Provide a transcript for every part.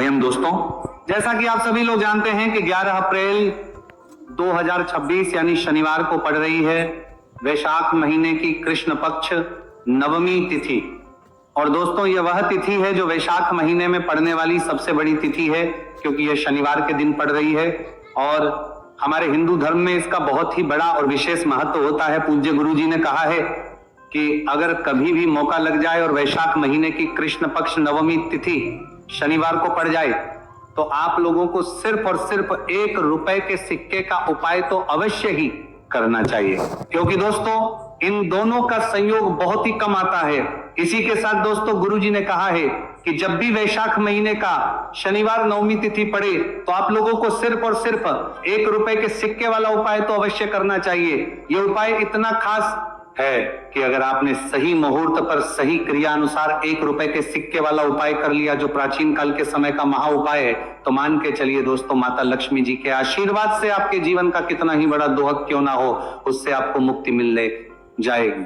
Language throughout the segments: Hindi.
जय दोस्तों, जैसा कि आप सभी लोग जानते हैं कि 11 अप्रैल 2026 यानी शनिवार को पड़ रही है वैशाख महीने की कृष्ण पक्ष नवमी तिथि। और दोस्तों ये वह तिथि है जो वैशाख महीने में पड़ने वाली सबसे बड़ी तिथि है, क्योंकि यह शनिवार के दिन पड़ रही है। और हमारे हिंदू धर्म में इसका बहुत ही बड़ा और विशेष महत्व होता है। पूज्य गुरु जी ने कहा है कि अगर कभी भी मौका लग जाए और वैशाख महीने की कृष्ण पक्ष नवमी तिथि शनिवार को पड़ जाए तो आप लोगों को सिर्फ और सिर्फ 1 रुपए के सिक्के का उपाय तो अवश्य ही करना चाहिए, क्योंकि दोस्तों इन दोनों का संयोग बहुत ही कम आता है। इसी के साथ दोस्तों गुरुजी ने कहा है कि जब भी वैशाख महीने का शनिवार नवमी तिथि पड़े तो आप लोगों को सिर्फ और सिर्फ 1 रुपए के सिक्के वाला उपाय तो अवश्य करना चाहिए। यह उपाय इतना खास है कि अगर आपने सही मुहूर्त पर सही क्रिया अनुसार 1 रुपए के सिक्के वाला उपाय कर लिया, जो प्राचीन काल के समय का महा उपाय है, तो मान के चलिए दोस्तों माता लक्ष्मी जी के आशीर्वाद से आपके जीवन का कितना ही बड़ा दोहक क्यों ना हो, उससे आपको मुक्ति मिल जाएगी।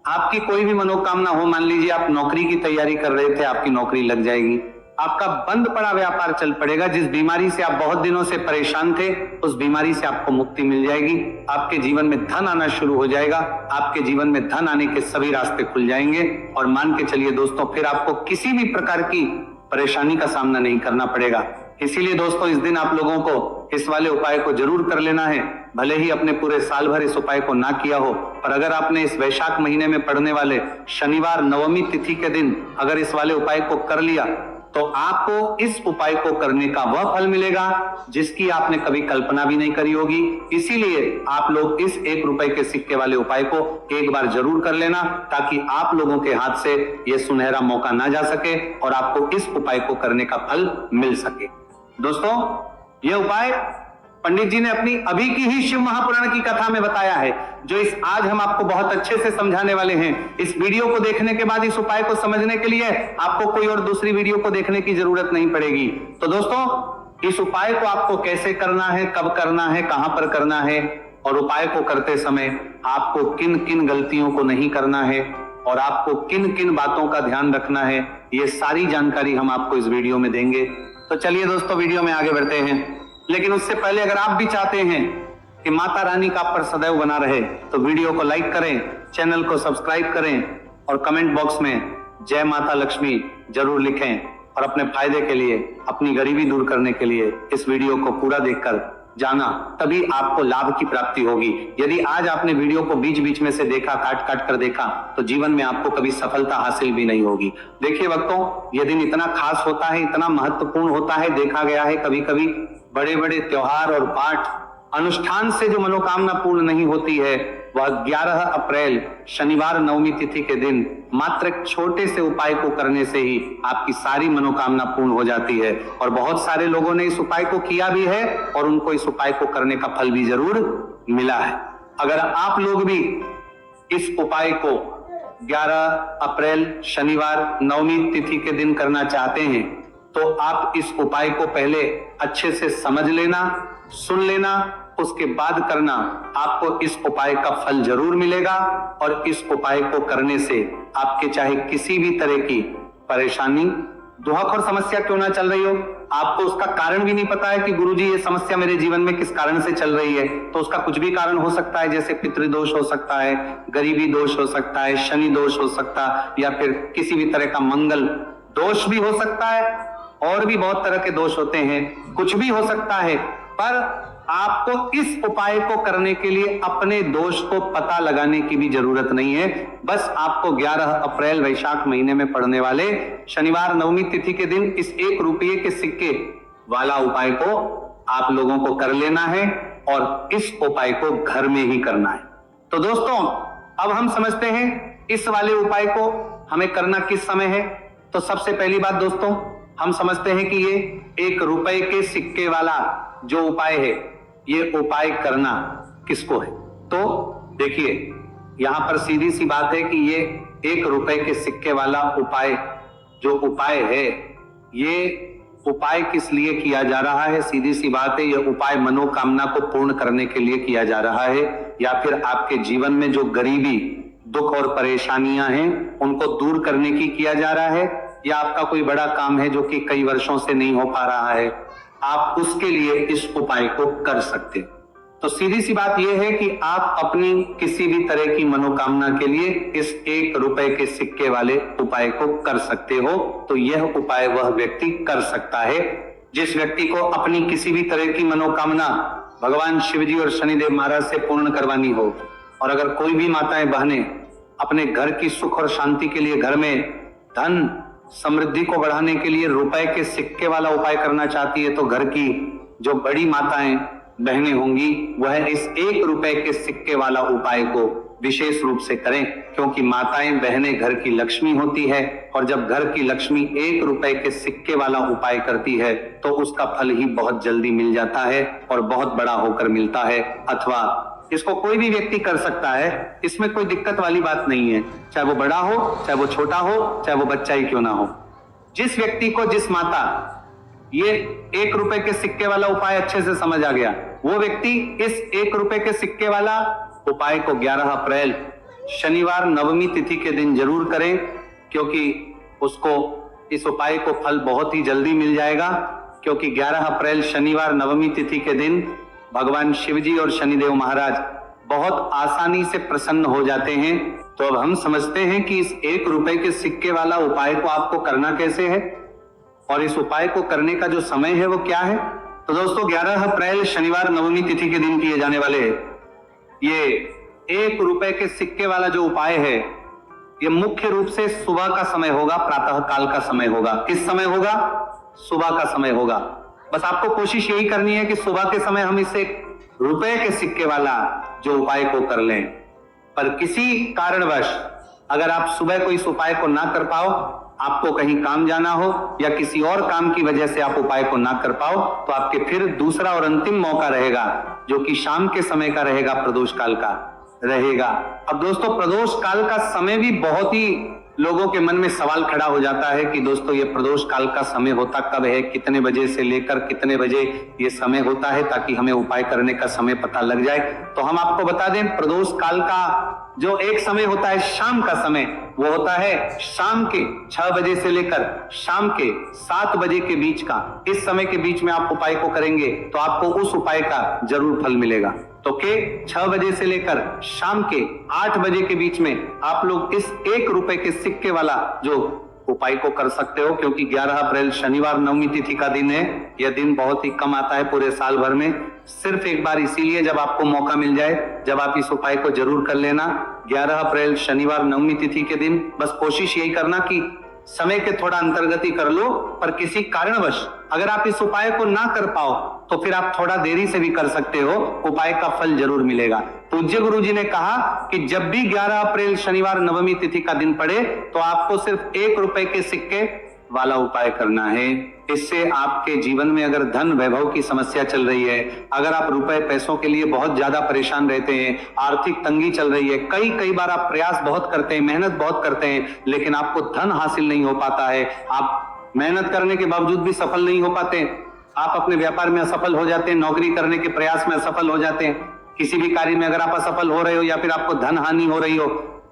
आपकी कोई भी मनोकामना हो, मान लीजिए आप नौकरी की तैयारी कर रहे थे, आपकी नौकरी लग जाएगी। आपका बंद पड़ा व्यापार चल पड़ेगा, जिस बीमारी से आप बहुत दिनों से परेशान थे उस बीमारी से आपको मुक्ति मिल जाएगी। आपके जीवन में धन आना शुरू हो जाएगा, आपके जीवन में धन आने के सभी रास्ते खुल जाएंगे। और मान के चलिए दोस्तों फिर आपको किसी भी प्रकार की परेशानी का सामना नहीं करना पड़ेगा। इसीलिए दोस्तों इस दिन आप लोगों को इस वाले उपाय को जरूर कर लेना है। भले ही अपने पूरे साल भर इस उपाय को ना किया हो, पर अगर आपने इस वैशाख महीने में पड़ने वाले शनिवार नवमी तिथि के दिन अगर इस वाले उपाय को कर लिया तो आपको इस उपाय को करने का वह फल मिलेगा जिसकी आपने कभी कल्पना भी नहीं करी होगी। इसीलिए आप लोग इस 1 रुपए के सिक्के वाले उपाय को एक बार जरूर कर लेना, ताकि आप लोगों के हाथ से यह सुनहरा मौका ना जा सके और आपको इस उपाय को करने का फल मिल सके। दोस्तों यह उपाय पंडित जी ने अपनी अभी की ही शिव महापुराण की कथा में बताया है, जो इस आज हम आपको बहुत अच्छे से समझाने वाले हैं। इस वीडियो को देखने के बाद इस उपाय को समझने के लिए आपको कोई और दूसरी वीडियो को देखने की जरूरत नहीं पड़ेगी। तो दोस्तों इस उपाय को आपको कैसे करना है, कब करना है, कहां पर करना है, और उपाय को करते समय आपको किन किन गलतियों को नहीं करना है और आपको किन किन बातों का ध्यान रखना है, ये सारी जानकारी हम आपको इस वीडियो में देंगे। तो चलिए दोस्तों वीडियो में आगे बढ़ते हैं। लेकिन उससे पहले अगर आप भी चाहते हैं कि माता रानी का आप पर सदैव बना रहे तो वीडियो को लाइक करें, चैनल को सब्सक्राइब करें और कमेंट बॉक्स में जय माता लक्ष्मी जरूर लिखें। और अपने फायदे के लिए, अपनी गरीबी दूर करने के लिए इस वीडियो को पूरा देखकर जाना, तभी आपको लाभ की प्राप्ति होगी। यदि आज आपने वीडियो को बीच बीच में से देखा, काट काट कर देखा, तो जीवन में आपको कभी सफलता हासिल भी नहीं होगी। देखिए भक्तों, यह दिन इतना खास होता है, इतना महत्वपूर्ण होता है। देखा गया है कभी कभी बड़े बड़े त्योहार और पाठ अनुष्ठान से जो मनोकामना पूर्ण नहीं होती है, वह 11 अप्रैल शनिवार नवमी तिथि के दिन मात्र एक छोटे से उपाय को करने से ही आपकी सारी मनोकामना पूर्ण हो जाती है। और बहुत सारे लोगों ने इस उपाय को किया भी है और उनको इस उपाय को करने का फल भी जरूर मिला है। अगर आप लोग भी इस उपाय को 11 अप्रैल शनिवार नवमी तिथि के दिन करना चाहते हैं तो आप इस उपाय को पहले अच्छे से समझ लेना, सुन लेना, उसके बाद करना। आपको इस उपाय का फल जरूर मिलेगा और इस उपाय को करने से आपके चाहे किसी भी तरह की परेशानी, दुख और समस्या क्यों ना चल रही हो, आपको उसका कारण भी नहीं पता है कि गुरुजी ये समस्या मेरे जीवन में किस कारण से चल रही है, तो उसका कुछ भी कारण हो सकता है। जैसे पितृदोष हो सकता है, गरीबी दोष हो सकता है, शनि दोष हो सकता है, या फिर किसी भी तरह का मंगल दोष भी हो सकता है, और भी बहुत तरह के दोष होते हैं, कुछ भी हो सकता है। पर आपको इस उपाय को करने के लिए अपने दोष को पता लगाने की भी जरूरत नहीं है। बस आपको 11 अप्रैल वैशाख महीने में पड़ने वाले शनिवार नवमी तिथि के दिन इस 1 रुपये के सिक्के वाला उपाय को आप लोगों को कर लेना है और इस उपाय को घर में ही करना है। तो दोस्तों अब हम समझते हैं इस वाले उपाय को हमें करना किस समय है। तो सबसे पहली बात दोस्तों, हम समझते हैं कि ये 1 रुपए के सिक्के वाला जो उपाय है, ये उपाय करना किसको है। तो देखिए यहां पर सीधी सी बात है कि ये 1 रुपए के सिक्के वाला उपाय जो उपाय है, ये उपाय किस लिए किया जा रहा है। सीधी सी बात है, यह उपाय मनोकामना को पूर्ण करने के लिए किया जा रहा है, या फिर आपके जीवन में जो गरीबी, दुख और परेशानियां हैं उनको दूर करने की किया जा रहा है, या आपका कोई बड़ा काम है जो कि कई वर्षों से नहीं हो पा रहा है, आप उसके लिए इस उपाय को कर सकते हैं। तो सीधी सी बात यह है कि आप अपनी किसी भी तरह की मनोकामना के लिए इस 1 रुपए के सिक्के वाले उपाय को कर सकते हो। तो यह उपाय वह व्यक्ति कर सकता है जिस व्यक्ति को अपनी किसी भी तरह की मनोकामना भगवान शिवजी और शनिदेव महाराज से पूर्ण करवानी हो। और अगर कोई भी माताएं बहनें अपने घर की सुख और शांति के लिए, घर में धन समृद्धि को बढ़ाने के लिए रुपए के सिक्के वाला उपाय करना चाहती है, तो घर की जो बड़ी माताएं बहनें होंगी वह इस 1 रुपए के सिक्के वाला उपाय को विशेष रूप से करें, क्योंकि माताएं बहनें घर की लक्ष्मी होती है। और जब घर की लक्ष्मी 1 रुपए के सिक्के वाला उपाय करती है तो उसका फल ही बहुत जल्दी मिल जाता है और बहुत बड़ा होकर मिलता है। अथवा इसको कोई भी व्यक्ति कर सकता है, इसमें कोई दिक्कत वाली बात नहीं है, चाहे वो बड़ा हो, चाहे वो छोटा हो, चाहे वो बच्चा ही क्यों ना हो। जिस व्यक्ति को, जिस माता ये 1 रुपए के सिक्के वाला उपाय अच्छे से समझ आ गया, वो व्यक्ति इस 1 रुपए के सिक्के वाला उपाय को 11 अप्रैल शनिवार नवमी तिथि के दिन जरूर करें, क्योंकि उसको इस उपाय को फल बहुत ही जल्दी मिल जाएगा। क्योंकि 11 अप्रैल शनिवार नवमी तिथि के दिन भगवान शिवजी और शनिदेव महाराज बहुत आसानी से प्रसन्न हो जाते हैं। तो अब हम समझते हैं कि इस 1 रुपए के सिक्के वाला उपाय को आपको करना कैसे है और इस उपाय को करने का जो समय है वो क्या है। तो दोस्तों 11 अप्रैल शनिवार नवमी तिथि के दिन किए जाने वाले ये 1 रुपए के सिक्के वाला जो उपाय है, ये मुख्य रूप से सुबह का समय होगा, प्रातः काल का समय होगा। किस समय होगा? सुबह का समय होगा। बस आपको कोशिश यही करनी है कि सुबह के समय हम इस 1 रुपए के सिक्के वाला जो उपाय को कर लें। पर किसी कारणवश अगर आप सुबह को इस उपाय को ना कर पाओ, आपको कहीं काम जाना हो या किसी और काम की वजह से आप उपाय को ना कर पाओ, तो आपके फिर दूसरा और अंतिम मौका रहेगा, जो कि शाम के समय का रहेगा, प्रदोष काल का रहेगा। अब दोस्तों प्रदोष काल का समय भी बहुत ही लोगों के मन में सवाल खड़ा हो जाता है कि दोस्तों ये प्रदोष काल का समय होता कब है, कितने बजे से लेकर कितने बजे ये समय होता है, ताकि हमें उपाय करने का समय पता लग जाए। तो हम आपको बता दें, प्रदोष काल का जो एक समय होता है शाम का समय, वो होता है शाम के 6 बजे से लेकर शाम के 7 बजे के बीच का। इस समय के बीच में आप उपाय को करेंगे तो आपको उस उपाय का जरूर फल मिलेगा। तो के 6 बजे से लेकर शाम के 8 बजे के बीच में आप लोग इस 1 रुपए के सिक्के वाला जो उपाय को कर सकते हो। क्योंकि 11 अप्रैल शनिवार नवमी तिथि का दिन है, यह दिन बहुत ही कम आता है पूरे साल भर में, सिर्फ एक बार, इसीलिए जब आपको मौका मिल जाए, जब आप इस उपाय को जरूर कर लेना। 11 अप्रैल शनिवार नवमी तिथि के दिन बस कोशिश यही करना कि समय के थोड़ा अंतर्गति कर लो, पर किसी कारणवश अगर आप इस उपाय को ना कर पाओ तो फिर आप थोड़ा देरी से भी कर सकते हो, उपाय का फल जरूर मिलेगा। पूज्य गुरुजी ने कहा कि जब भी 11 अप्रैल शनिवार नवमी तिथि का दिन पड़े तो आपको सिर्फ 1 रुपए के सिक्के वाला उपाय करना है। इससे आपके जीवन में अगर धन वैभव की समस्या चल रही है, अगर आप रुपए पैसों के लिए बहुत ज्यादा परेशान रहते हैं, आर्थिक तंगी चल रही है, कई बार आप प्रयास बहुत करते हैं, मेहनत बहुत करते हैं, लेकिन आपको धन हासिल नहीं हो पाता है, आप मेहनत करने के बावजूद भी सफल नहीं हो पाते, आप अपने व्यापार में असफल हो जाते हैं, नौकरी करने के प्रयास में असफल हो जाते हैं, किसी भी कार्य में अगर आप असफल हो रहे हो या फिर आपको धन हानि हो रही हो,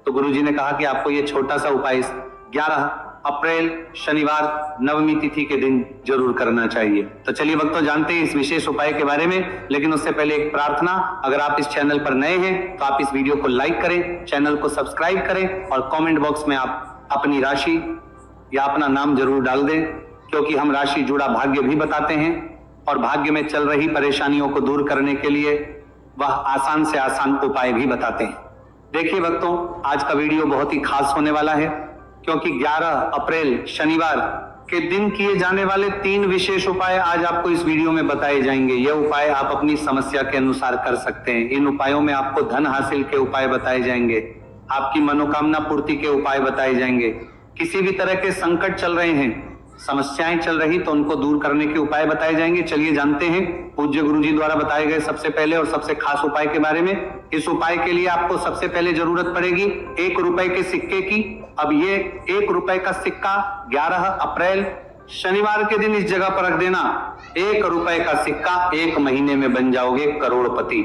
तो गुरुजी ने कहा कि आपको ये छोटा सा उपाय 11 अप्रैल शनिवार नवमी तिथि के दिन जरूर करना चाहिए। तो चलिए भक्तों, जानते हैं इस विशेष उपाय के बारे में, लेकिन उससे पहले एक प्रार्थना, अगर आप इस चैनल पर नए हैं तो आप इस वीडियो को लाइक करें, चैनल को सब्सक्राइब करें और कमेंट बॉक्स में आप अपनी राशि या अपना नाम जरूर डाल दें, क्योंकि हम राशि जुड़ा भाग्य भी बताते हैं और भाग्य में चल रही परेशानियों को दूर करने के लिए वह आसान से आसान उपाय भी बताते हैं। देखिए भक्तों, आज का वीडियो बहुत ही खास होने वाला है, क्योंकि 11 अप्रैल शनिवार के दिन किए जाने वाले 3 विशेष उपाय आज आपको इस वीडियो में बताए जाएंगे। यह उपाय आप अपनी समस्या के अनुसार कर सकते हैं। इन उपायों में आपको धन हासिल के उपाय बताए जाएंगे, आपकी मनोकामना पूर्ति के उपाय बताए जाएंगे, किसी भी तरह के संकट चल रहे हैं, समस्याएं चल रही तो उनको दूर करने के उपाय बताए जाएंगे। चलिए जानते हैं पूज्य गुरुजी द्वारा बताए गए सबसे पहले और सबसे खास उपाय के बारे में। इस उपाय के लिए आपको सबसे पहले जरूरत पड़ेगी 1 रुपए के सिक्के की। अब ये 1 रुपए का सिक्का 11 अप्रैल शनिवार के दिन इस जगह पर रख देना। 1 रुपए का सिक्का 1 महीने में बन जाओगे करोड़पति।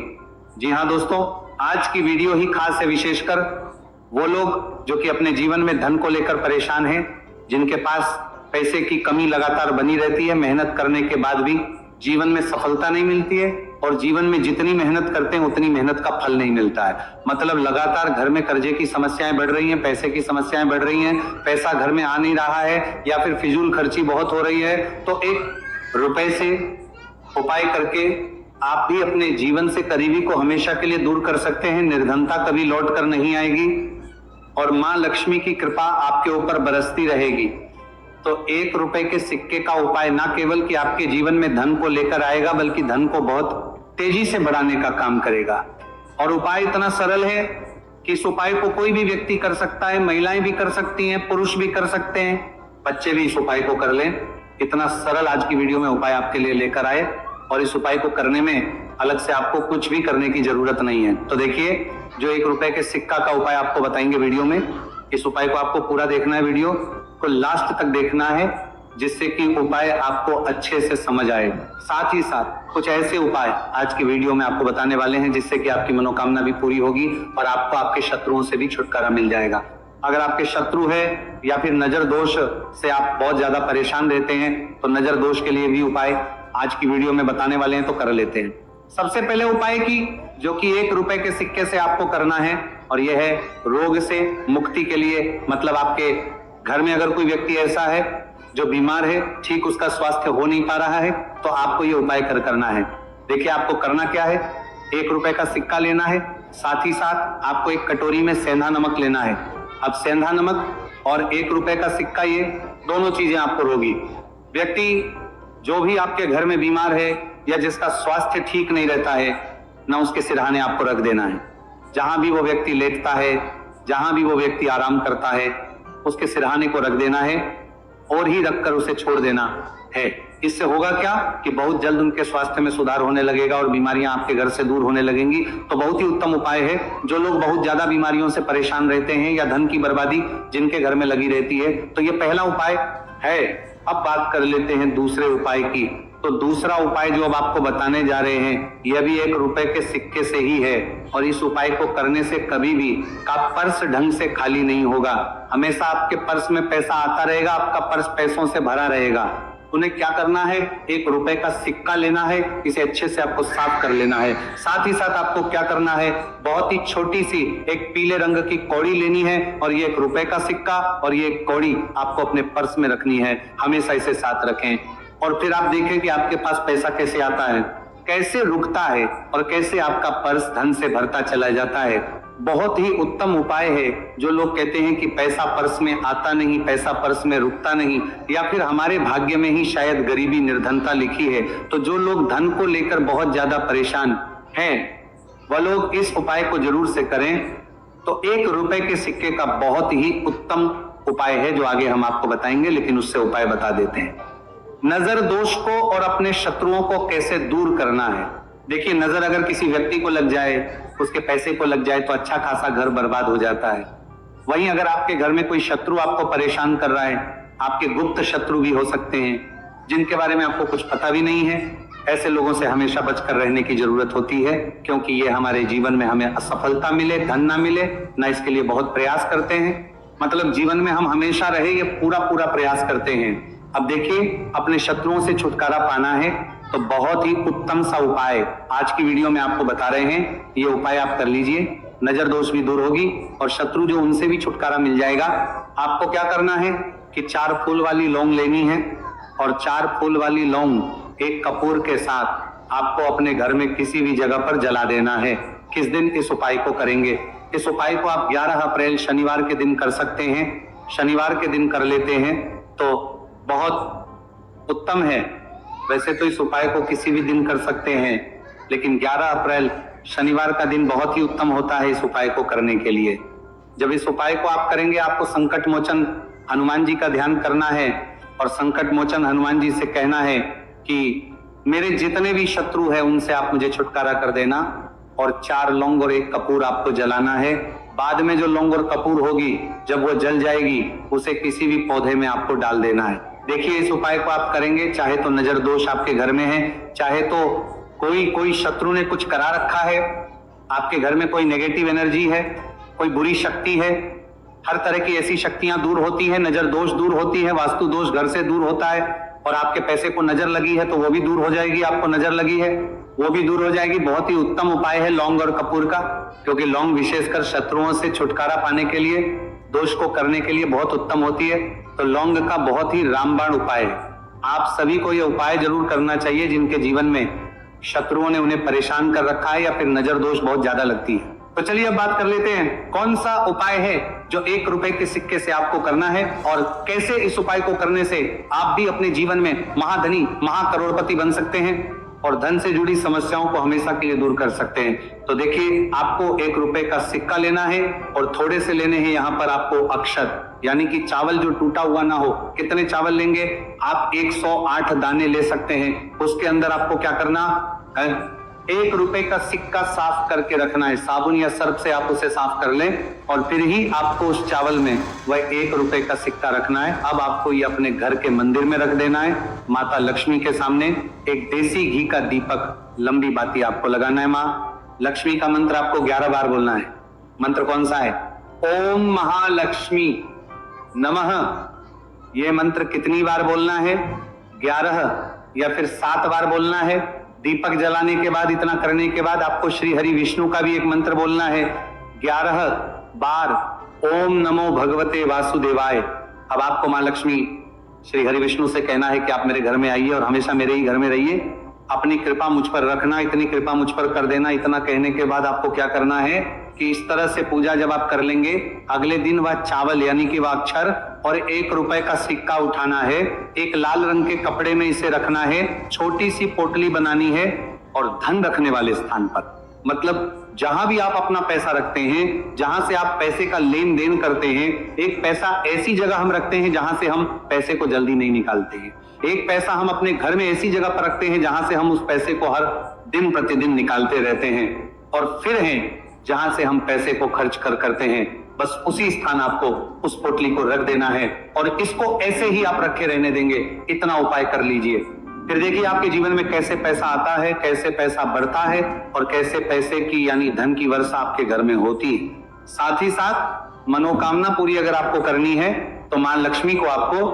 जी हाँ दोस्तों, आज की वीडियो ही खास है, विशेषकर वो लोग जो कि अपने जीवन में धन को लेकर परेशान हैं, जिनके पास पैसे की कमी लगातार बनी रहती है, मेहनत करने के बाद भी जीवन में सफलता नहीं मिलती है और जीवन में जितनी मेहनत करते हैं उतनी मेहनत का फल नहीं मिलता है। मतलब लगातार घर में कर्जे की समस्याएं बढ़ रही हैं, पैसे की समस्याएं बढ़ रही हैं, पैसा घर में आ नहीं रहा है या फिर फिजूल खर्ची बहुत हो रही है। तो 1 रुपए से उपाय करके आप भी अपने जीवन से करीबी को हमेशा के लिए दूर कर सकते हैं। निर्धनता कभी लौट कर नहीं आएगी और मां लक्ष्मी की कृपा आपके ऊपर बरसती रहेगी। तो 1 रुपए के सिक्के का उपाय ना केवल कि आपके जीवन में धन को लेकर आएगा, बल्कि धन को बहुत तेजी से बढ़ाने का काम करेगा। और उपाय इतना सरल है कि इस उपाय को कोई भी व्यक्ति कर सकता है, महिलाएं भी कर सकती हैं, पुरुष भी कर सकते हैं, बच्चे भी इस उपाय को कर लें। इतना सरल आज की वीडियो में उपाय आपके लिए लेकर आए और इस उपाय को करने में अलग से आपको कुछ भी करने की जरूरत नहीं है। तो देखिए, जो 1 रुपए के सिक्का का उपाय आपको बताएंगे वीडियो में, इस उपाय को आपको पूरा देखना है, वीडियो को लास्ट तक देखना है, जिससे कि उपाय आपको अच्छे से समझ आए। साथ ही साथ कुछ ऐसे उपाय आज की वीडियो में आपको बताने वाले हैं जिससे कि आपकी मनोकामना भी पूरी होगी और आपको आपके शत्रुओं से भी छुटकारा मिल जाएगा। अगर आपके शत्रु है या फिर नजर दोष से आप बहुत ज्यादा परेशान रहते हैं तो नजर दोष के लिए भी उपाय आज की वीडियो में बताने वाले हैं, तो कर लेते हैं। सबसे पहले उपाय की जो कि 1 रुपए के सिक्के से आपको करना है और यह है रोग से मुक्ति के लिए। मतलब आपके घर में अगर कोई व्यक्ति ऐसा है जो बीमार है, ठीक उसका स्वास्थ्य हो नहीं पा रहा है, तो आपको ये उपाय करना है। देखिए, आपको करना क्या है, 1 रुपए का सिक्का लेना है, साथ ही साथ आपको एक कटोरी में सेंधा नमक लेना है। अब सेंधा नमक और 1 रुपए का सिक्का, ये दोनों चीजें आपको रोगी व्यक्ति जो भी आपके घर में बीमार है या जिसका स्वास्थ्य ठीक नहीं रहता है ना, उसके सिरहाने आपको रख देना है। जहां भी वो व्यक्ति लेटता है, जहां भी वो व्यक्ति आराम करता है, उसके सिरहाने को रख देना है और ही रखकर उसे छोड़ देना है। इससे होगा क्या कि बहुत जल्द उनके स्वास्थ्य में सुधार होने लगेगा और बीमारियां आपके घर से दूर होने लगेंगी। तो बहुत ही उत्तम उपाय है। जो लोग बहुत ज्यादा बीमारियों से परेशान रहते हैं या धन की बर्बादी जिनके घर में लगी रहती है, तो ये पहला उपाय है। अब बात कर लेते हैं दूसरे उपाय की। तो दूसरा उपाय जो अब आपको बताने जा रहे हैं, यह भी 1 रुपए के सिक्के से ही है और इस उपाय को करने से कभी भी का पर्स ढंग से खाली नहीं होगा। हमेशा आपके पर्स में पैसा आता रहेगा, आपका पर्स पैसों से भरा रहेगा। उन्हें क्या करना है, 1 रुपए का सिक्का लेना है, इसे अच्छे से आपको साफ कर लेना है। साथ ही साथ आपको क्या करना है, बहुत ही छोटी सी एक पीले रंग की कौड़ी लेनी है और ये 1 रुपए का सिक्का और ये कौड़ी आपको अपने पर्स में रखनी है। हमेशा इसे साथ रखें और फिर आप देखें कि आपके पास पैसा कैसे आता है, कैसे रुकता है और कैसे आपका पर्स धन से भरता चला जाता है। बहुत ही उत्तम उपाय है। जो लोग कहते हैं कि पैसा पर्स में आता नहीं, पैसा पर्स में रुकता नहीं, या फिर हमारे भाग्य में ही शायद गरीबी निर्धनता लिखी है, तो जो लोग धन को लेकर बहुत ज्यादा परेशान हैं, वह लोग इस उपाय को जरूर से करें। तो 1 रुपए के सिक्के का बहुत ही उत्तम उपाय है जो आगे हम आपको बताएंगे, लेकिन उससे उपाय बता देते हैं। नजर दोष को और अपने शत्रुओं को कैसे दूर करना है। देखिए, नजर अगर किसी व्यक्ति को लग जाए, उसके पैसे को लग जाए, तो अच्छा खासा घर बर्बाद हो जाता है। वहीं अगर आपके घर में कोई शत्रु आपको परेशान कर रहा है, आपके गुप्त शत्रु भी हो सकते हैं जिनके बारे में आपको कुछ पता भी नहीं है, ऐसे लोगों से हमेशा बचकर रहने की जरूरत होती है, क्योंकि ये हमारे जीवन में हमें असफलता मिले, धन ना मिले ना, इसके लिए बहुत प्रयास करते हैं। मतलब जीवन में हम हमेशा रहे, ये पूरा प्रयास करते हैं। अब देखिए, अपने शत्रुओं से छुटकारा पाना है तो बहुत ही उत्तम सा उपाय आज की वीडियो में आपको बता रहे हैं। ये उपाय आप कर लीजिए, नजर दोष भी दूर होगी और शत्रु जो उनसे भी छुटकारा मिल जाएगा। आपको क्या करना है कि 4 फूल वाली लौंग लेनी है और 4 फूल वाली लौंग एक कपूर के साथ आपको अपने घर में किसी भी जगह पर जला देना है। किस दिन इस उपाय को करेंगे? इस उपाय को आप 11 अप्रैल शनिवार के दिन कर सकते हैं। शनिवार के दिन कर लेते हैं तो बहुत उत्तम है। वैसे तो इस उपाय को किसी भी दिन कर सकते हैं, लेकिन 11 अप्रैल शनिवार का दिन बहुत ही उत्तम होता है इस उपाय को करने के लिए। जब इस उपाय को आप करेंगे, आपको संकट मोचन हनुमान जी का ध्यान करना है और संकट मोचन हनुमान जी से कहना है कि मेरे जितने भी शत्रु हैं उनसे आप मुझे छुटकारा कर देना, और 4 लौंग और 1 कपूर आपको जलाना है। बाद में जो लौंग और कपूर होगी, जब वो जल जाएगी, उसे किसी भी पौधे में आपको डाल देना है। देखिए, इस उपाय को आप करेंगे, चाहे तो नजर दोष आपके घर में है, चाहे तो कोई शत्रु ने कुछ करा रखा है, आपके घर में कोई नेगेटिव एनर्जी है, कोई बुरी शक्ति है, हर तरह की ऐसी शक्तियां दूर होती है, नजर दोष दूर होती है, वास्तु दोष घर से दूर होता है, और आपके पैसे को नजर लगी है तो वो भी दूर हो जाएगी, आपको नजर लगी है वो भी दूर हो जाएगी। बहुत ही उत्तम उपाय है लौंग और कपूर का, क्योंकि लौंग विशेषकर शत्रुओं से छुटकारा पाने के लिए, दोष को करने के लिए बहुत उत्तम होती है। तो लौंग का बहुत ही रामबाण उपाय है। आप सभी को यह उपाय जरूर करना चाहिए जिनके जीवन में शत्रुओं ने उन्हें परेशान कर रखा है या फिर नजर दोष बहुत ज्यादा लगती है। तो चलिए अब बात कर लेते हैं कौन सा उपाय है जो 1 रुपए के सिक्के से आपको करना है, और कैसे इस उपाय को करने से आप भी अपने जीवन में महाधनी, महाकरोड़पति बन सकते हैं और धन से जुड़ी समस्याओं को हमेशा के लिए दूर कर सकते हैं। तो देखिए, आपको 1 रुपए का सिक्का लेना है और थोड़े से लेने हैं यहाँ पर आपको अक्षत, यानी कि चावल जो टूटा हुआ ना हो। कितने चावल लेंगे आप? 108 दाने ले सकते हैं। उसके अंदर आपको क्या करना है? 1 रुपए का सिक्का साफ करके रखना है। साबुन या सर्फ से आप उसे साफ कर लें और फिर ही आपको उस चावल में वह 1 रुपए का सिक्का रखना है। अब आपको ये अपने घर के मंदिर में रख देना है, माता लक्ष्मी के सामने। एक देसी घी का दीपक लंबी बाती आपको लगाना है। माँ लक्ष्मी का मंत्र आपको 11 बार बोलना है। मंत्र कौन सा है? ओम महालक्ष्मी नमः। यह मंत्र कितनी बार बोलना है? 11 या फिर 7 बार बोलना है। दीपक जलाने के बाद, इतना करने के बाद आपको श्री हरि विष्णु का भी एक मंत्र बोलना है 11 बार। ओम नमो भगवते वासुदेवाय। अब आपको मां लक्ष्मी श्री हरि विष्णु से कहना है कि आप मेरे घर में आइए और हमेशा मेरे ही घर में रहिए, अपनी कृपा मुझ पर रखना, इतनी कृपा मुझ पर कर देना। इतना कहने के बाद आपको क्या करना है कि इस तरह से पूजा जब आप कर लेंगे, अगले दिन वह चावल यानी कि वह अक्षर और 1 रुपए का सिक्का उठाना है। एक लाल रंग के कपड़े में इसे रखना है, छोटी सी पोटली बनानी है और धन रखने वाले स्थान पर, मतलब जहां भी आप अपना पैसा रखते हैं, जहां से आप पैसे का लेन देन करते हैं, एक पैसा ऐसी जगह हम रखते हैं जहां से हम पैसे को जल्दी नहीं निकालते हैं। एक पैसा हम अपने घर में ऐसी जगह पर रखते हैं जहां से हम उस पैसे को हर दिन प्रतिदिन निकालते रहते हैं। और फिर है जहां से हम पैसे को खर्च करते हैं, बस उसी स्थान आपको उस पोटली को रख देना है और इसको ऐसे ही आप रखे रहने देंगे। इतना उपाय कर लीजिए, फिर देखिए आपके जीवन में कैसे पैसा आता है, कैसे पैसा बढ़ता है और कैसे पैसे की यानी धन की वर्षा आपके घर में होती है। साथ ही साथ मनोकामना पूरी अगर आपको करनी है तो मां लक्ष्मी को आपको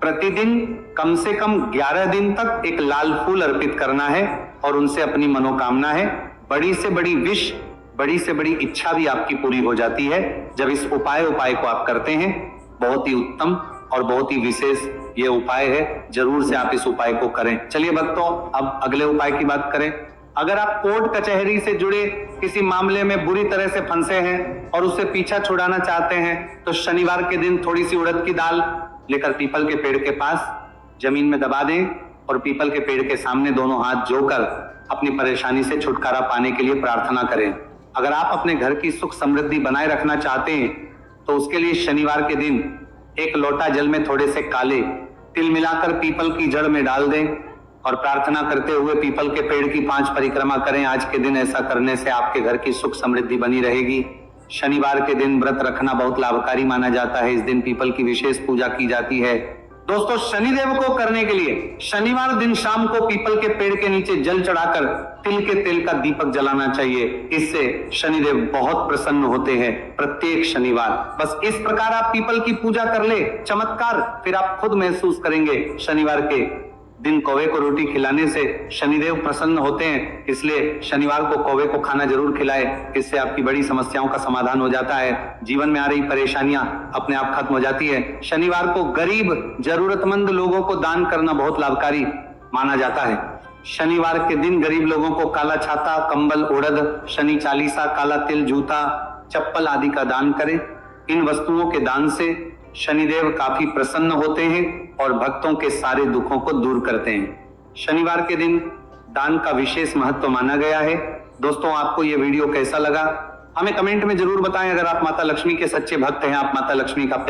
प्रतिदिन कम से कम 11 दिन तक एक लाल फूल अर्पित करना है और उनसे अपनी मनोकामना है, बड़ी से बड़ी विश, बड़ी से बड़ी इच्छा भी आपकी पूरी हो जाती है जब इस उपाय को आप करते हैं। बहुत ही उत्तम और बहुत ही विशेष ये उपाय है, जरूर से आप इस उपाय को करें। चलिए भक्तों, अब अगले उपाय की बात करें। अगर आप कोर्ट कचहरी से जुड़े किसी मामले में बुरी तरह से फंसे हैं और उससे पीछा छुड़ाना चाहते हैं तो शनिवार के दिन थोड़ी सी उड़द की दाल लेकर पीपल के पेड़ के पास जमीन में दबा दें और पीपल के पेड़ के सामने दोनों हाथ जोड़कर अपनी परेशानी से छुटकारा पाने के लिए प्रार्थना करें। अगर आप अपने घर की सुख समृद्धि बनाए रखना चाहते हैं तो उसके लिए शनिवार के दिन 1 लोटा जल में थोड़े से काले तिल मिलाकर पीपल की जड़ में डाल दें और प्रार्थना करते हुए पीपल के पेड़ की 5 परिक्रमा करें। आज के दिन ऐसा करने से आपके घर की सुख समृद्धि बनी रहेगी। शनिवार के दिन व्रत रखना बहुत लाभकारी माना जाता है। इस दिन पीपल की विशेष पूजा की जाती है। दोस्तों, शनिदेव को करने के लिए शनिवार दिन शाम को पीपल के पेड़ के नीचे जल चढ़ाकर तिल के तेल का दीपक जलाना चाहिए। इससे शनिदेव बहुत प्रसन्न होते हैं प्रत्येक शनिवार। बस इस प्रकार आप पीपल की पूजा कर ले, चमत्कार फिर आप खुद महसूस करेंगे। शनिवार के दिन कौवे को रोटी खिलाने से शनिदेव प्रसन्न होते हैं, इसलिए शनिवार को कौवे को खाना जरूर खिलाए। इससे आपकी बड़ी समस्याओं का समाधान हो जाता है, जीवन में आ रही परेशानियां अपने आप खत्म हो जाती है। शनिवार को गरीब जरूरतमंद लोगों को दान करना बहुत लाभकारी माना जाता है। शनिवार के दिन गरीब लोगों को काला छाता, कंबल, उड़द, शनि चालीसा, काला तिल, जूता, चप्पल आदि का दान करें। इन वस्तुओं के दान से शनिदेव काफी प्रसन्न होते हैं और भक्तों के सारे दुखों को दूर करते हैं। शनिवार के दिन दान का विशेष महत्व माना गया है। दोस्तों, आपको यह वीडियो कैसा लगा हमें कमेंट में जरूर बताएं। अगर आप माता लक्ष्मी के सच्चे भक्त हैं, आप माता लक्ष्मी का प्यार